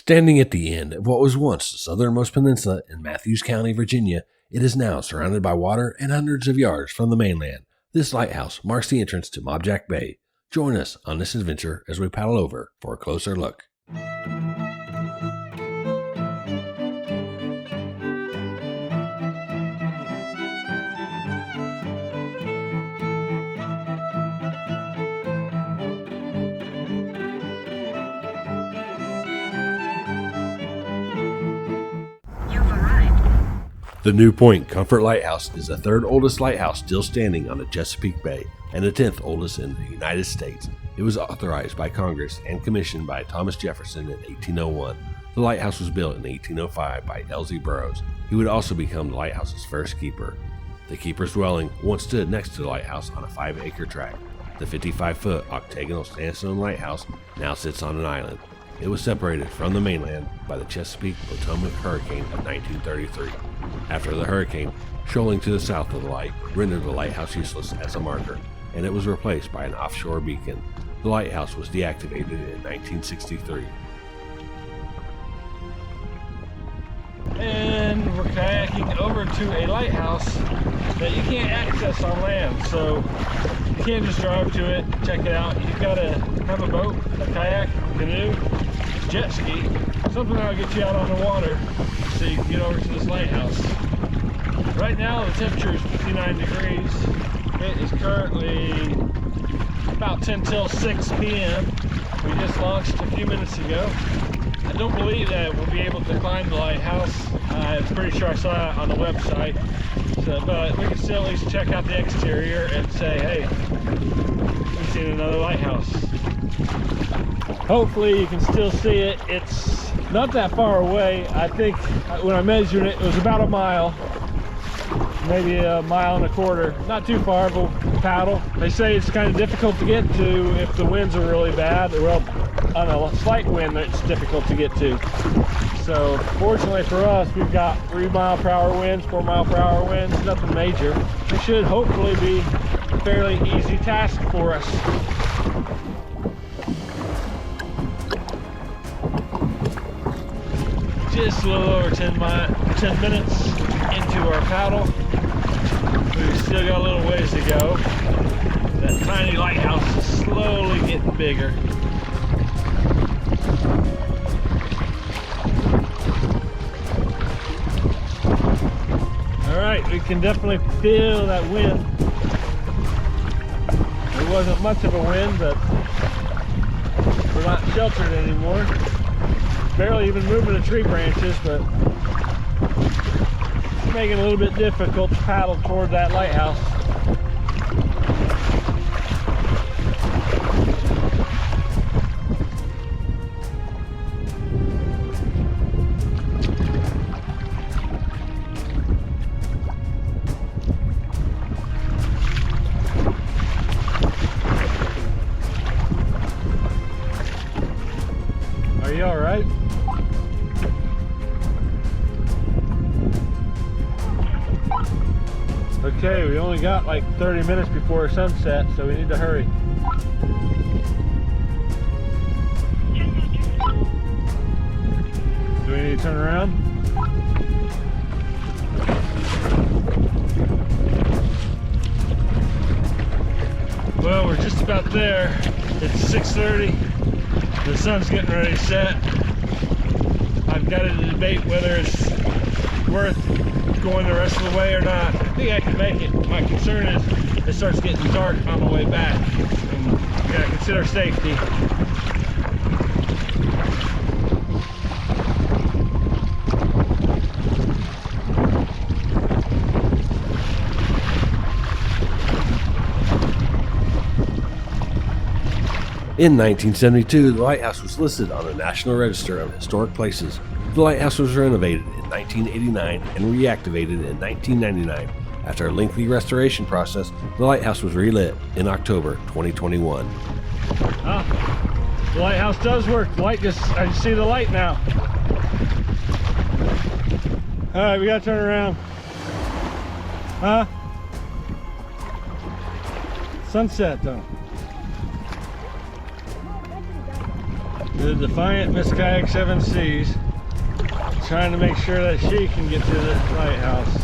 Standing at the end of what was once the southernmost peninsula in Mathews County, Virginia, it is now surrounded by water and hundreds of yards from the mainland. This lighthouse marks the entrance to Mobjack Bay. Join us on this adventure as we paddle over for a closer look. The New Point Comfort Lighthouse is the third oldest lighthouse still standing on the Chesapeake Bay and the 10th oldest in the United States. It was authorized by Congress and commissioned by Thomas Jefferson in 1801. The lighthouse was built in 1805 by Elsie Burroughs. He would also become the lighthouse's first keeper. The keeper's dwelling once stood next to the lighthouse on a 5-acre tract. The 55-foot octagonal sandstone lighthouse now sits on an island. It was separated from the mainland by the Chesapeake-Potomac hurricane of 1933. After the hurricane, shoaling to the south of the light rendered the lighthouse useless as a marker, and it was replaced by an offshore beacon. The lighthouse was deactivated in 1963. And we're kayaking over to a lighthouse that you can't access on land, so you can't just drive to it, check it out. You've got to have a boat, a kayak, canoe, jet ski, something that'll get you out on the water so you can get over to this lighthouse. Right now the temperature is 59 degrees. It is currently about 10 till 6 p.m. We just launched a few minutes ago. I don't believe that we'll be able to climb the lighthouse. I'm pretty sure I saw it on the website. But we can still at least check out the exterior and say, hey, we've seen another lighthouse. Hopefully you can still see it. It's not that far away. I think when I measured it, it was about a mile, maybe a mile and a quarter. Not too far, but paddle. They say it's kind of difficult to get to if the winds are really bad. Well, on a slight wind, it's difficult to get to. So fortunately for us, we've got 3-mile-per-hour winds, 4-mile-per-hour winds, nothing major. It should hopefully be a fairly easy task for us. Just a little over 10 minutes into our paddle. We've still got a little ways to go. That tiny lighthouse is slowly getting bigger. Alright, we can definitely feel that wind. There wasn't much of a wind, but we're not sheltered anymore. Barely even moving the tree branches, but it's making it a little bit difficult to paddle toward that lighthouse. Are you all right? Okay, we only got like 30 minutes before sunset, so we need to hurry. Do we need to turn around? Well, we're just about there. It's 6:30. The sun's getting ready to set. I've got to debate whether it's worth going the rest of the way or not. I think I can make it. My concern is it starts getting dark on the way back, and we gotta consider safety. In 1972, the lighthouse was listed on the National Register of Historic Places. The lighthouse was renovated in 1989 and reactivated in 1999. After a lengthy restoration process, the lighthouse was relit in October 2021. The lighthouse does work. I can see the light now. All right, we gotta turn around. Sunset though. The defiant Miss Kayak 7 Seas, trying to make sure that she can get to the lighthouse.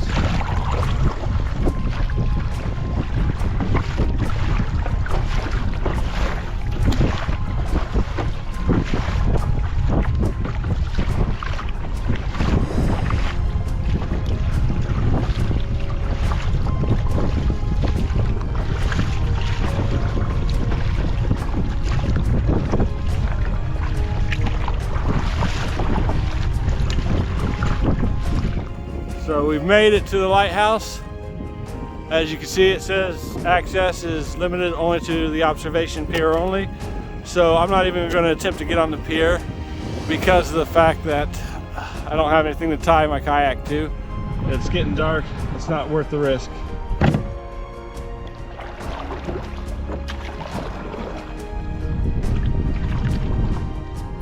So we've made it to the lighthouse. As you can see, it says access is limited only to the observation pier only. So I'm not even going to attempt to get on the pier because of the fact that I don't have anything to tie my kayak to. It's getting dark. It's not worth the risk.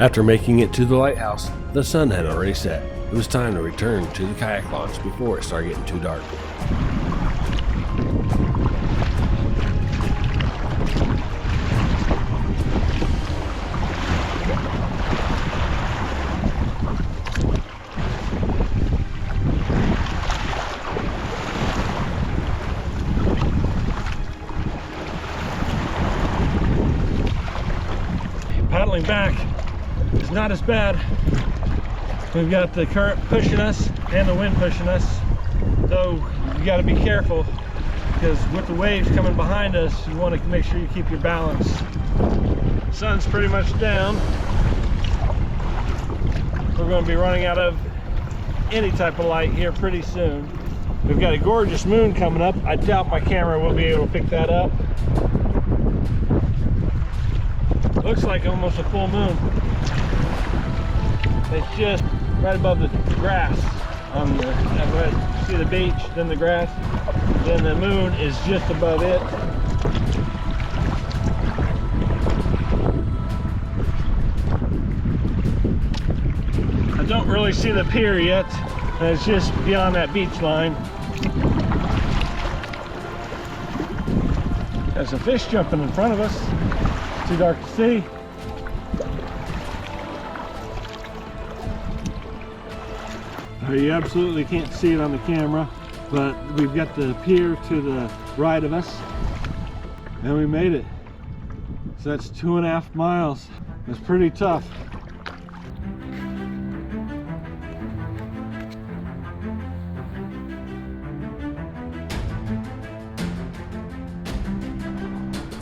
After making it to the lighthouse, the sun had already set. It was time to return to the kayak launch before it started getting too dark. Paddling back is not as bad. We've got the current pushing us and the wind pushing us, though you got to be careful because with the waves coming behind us, you want to make sure you keep your balance. Sun's pretty much down. We're going to be running out of any type of light here pretty soon. We've got a gorgeous moon coming up. I doubt my camera will be able to pick that up. Looks like almost a full moon. It's just right above the grass on the, see the beach, then the grass, then the moon is just above it. I don't really see the pier yet. It's just beyond that beach line. There's a fish jumping in front of us. Too dark to see. You absolutely can't see it on the camera, but we've got the pier to the right of us, and we made it. So that's 2.5 miles. It's pretty tough.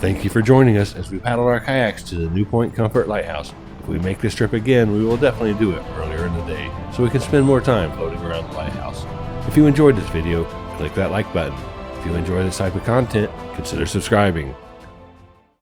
Thank you for joining us as we paddled our kayaks to the New Point Comfort Lighthouse. If we make this trip again, we will definitely do it earlier in the day so we can spend more time floating around the lighthouse. If you enjoyed this video, click that like button. If you enjoy this type of content, consider subscribing.